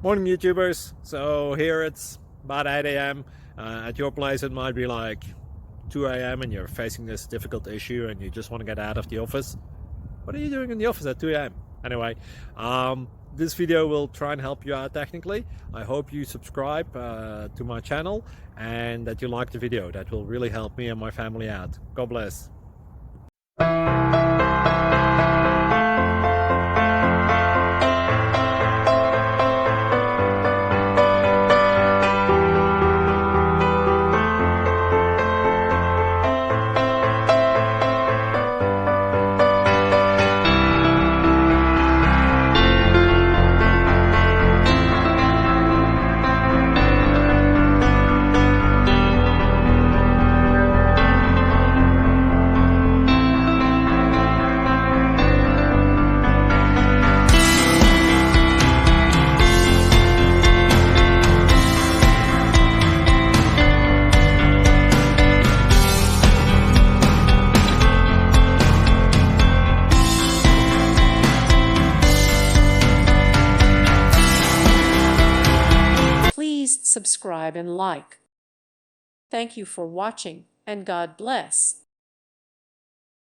Morning YouTubers. So here it's about 8 a.m. At your place it might be like 2 a.m. and you're facing this difficult issue and you just want to get out of the office. What are you doing in the office at 2 a.m.? Anyway, this video will try and help you out technically. I hope you subscribe to my channel and that you like the video. That will really help me and my family out. God bless. Please subscribe and like. Thank you for watching, and God bless.